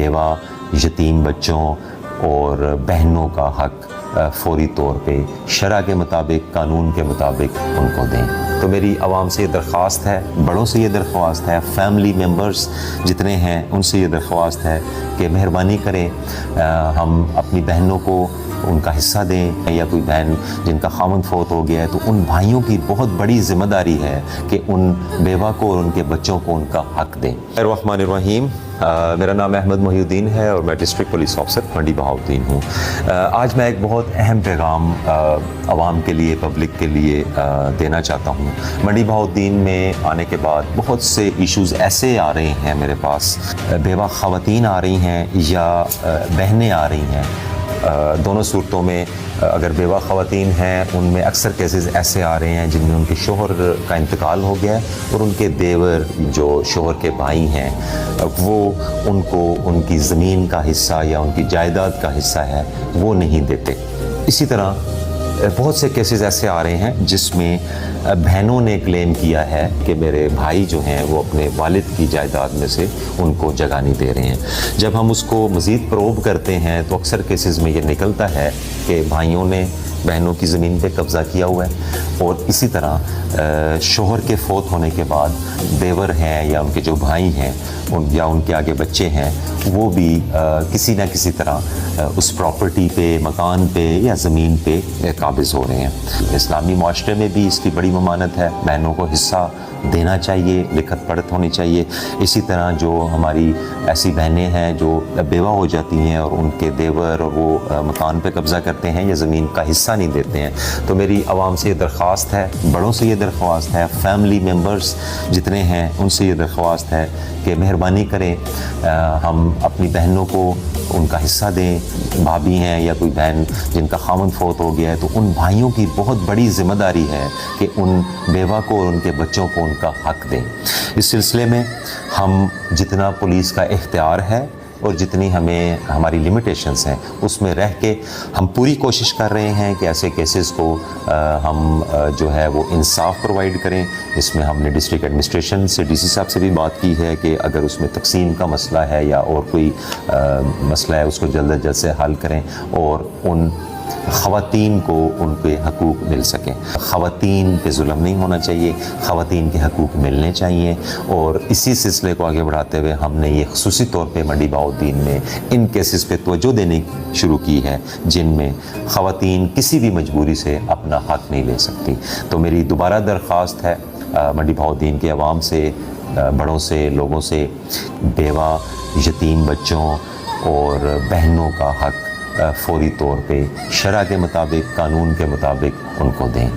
بیوہ یتیم بچوں اور بہنوں کا حق فوری طور پہ شرع کے مطابق، قانون کے مطابق ان کو دیں۔ تو میری عوام سے یہ درخواست ہے، بڑوں سے یہ درخواست ہے، فیملی ممبرز جتنے ہیں ان سے یہ درخواست ہے کہ مہربانی کریں، ہم اپنی بہنوں کو ان کا حصہ دیں، یا کوئی بہن جن کا خامند فوت ہو گیا ہے تو ان بھائیوں کی بہت بڑی ذمہ داری ہے کہ ان بیوہ کو اور ان کے بچوں کو ان کا حق دیں۔ الرحمن الرحیم، میرا نام احمد محی الدین ہے اور میں ڈسٹرکٹ پولیس آفیسر منڈی بہاؤالدین ہوں۔ آج میں ایک بہت اہم پیغام عوام کے لیے، پبلک کے لیے دینا چاہتا ہوں۔ منڈی بہاؤالدین میں آنے کے بعد بہت سے ایشوز ایسے آ رہے ہیں میرے پاس، بیوہ خواتین آ رہی ہیں یا بہنیں آ رہی ہیں۔ دونوں صورتوں میں اگر بیوہ خواتین ہیں ان میں اکثر کیسز ایسے آ رہے ہیں جن میں ان کے شوہر کا انتقال ہو گیا ہے اور ان کے دیور جو شوہر کے بھائی ہیں وہ ان کو ان کی زمین کا حصہ یا ان کی جائیداد کا حصہ ہے وہ نہیں دیتے۔ اسی طرح بہت سے کیسز ایسے آ رہے ہیں جس میں بہنوں نے کلیم کیا ہے کہ میرے بھائی جو ہیں وہ اپنے والد کی جائیداد میں سے ان کو جگہ نہیں دے رہے ہیں۔ جب ہم اس کو مزید پروب کرتے ہیں تو اکثر کیسز میں یہ نکلتا ہے کہ بھائیوں نے بہنوں کی زمین پہ قبضہ کیا ہوا ہے، اور اسی طرح شوہر کے فوت ہونے کے بعد دیور ہیں یا ان کے جو بھائی ہیں یا ان کے آگے بچے ہیں وہ بھی کسی نہ کسی طرح اس پراپرٹی پہ، مکان پہ یا زمین پہ قابض ہو رہے ہیں۔ اسلامی معاشرے میں بھی اس کی بڑی ممانعت ہے، بہنوں کو حصہ دینا چاہیے، لکھت پڑھت ہونی چاہیے۔ اسی طرح جو ہماری ایسی بہنیں ہیں جو بیوہ ہو جاتی ہیں اور ان کے دیور اور وہ مکان پہ قبضہ کرتے ہیں یا زمین کا حصہ نہیں دیتے ہیں، تو میری عوام سے یہ درخواست ہے، بڑوں سے یہ درخواست ہے، فیملی ممبرز جتنے ہیں ان سے یہ درخواست ہے کہ مہربانی کریں، ہم اپنی بہنوں کو ان کا حصہ دیں۔ بھابھی ہیں یا کوئی بہن جن کا خامند فوت ہو گیا ہے تو ان بھائیوں کی بہت بڑی ذمہ داری ہے کہ ان بیوہ کو اور ان کے بچوں کو ان کا حق دیں۔ اس سلسلے میں ہم جتنا پولیس کا اختیار ہے اور جتنی ہمیں ہماری لمیٹیشنز ہیں اس میں رہ کے ہم پوری کوشش کر رہے ہیں کہ ایسے کیسز کو ہم جو ہے وہ انصاف پرووائڈ کریں۔ اس میں ہم نے ڈسٹرکٹ ایڈمنسٹریشن سے، ڈی سی صاحب سے بھی بات کی ہے کہ اگر اس میں تقسیم کا مسئلہ ہے یا اور کوئی مسئلہ ہے اس کو جلد از جلد سے حل کریں اور ان خواتین کو ان کے حقوق مل سکیں۔ خواتین پہ ظلم نہیں ہونا چاہیے، خواتین کے حقوق ملنے چاہیے، اور اسی سلسلے کو آگے بڑھاتے ہوئے ہم نے یہ خصوصی طور پہ منڈی بہاؤالدین میں ان کیسز پہ توجہ دینے شروع کی ہے جن میں خواتین کسی بھی مجبوری سے اپنا حق نہیں لے سکتی۔ تو میری دوبارہ درخواست ہے منڈی بہاؤالدین کے عوام سے، بڑوں سے، لوگوں سے، بیوہ یتیم بچوں اور بہنوں کا حق فوری طور پہ شرع کے مطابق، قانون کے مطابق ان کو دیں۔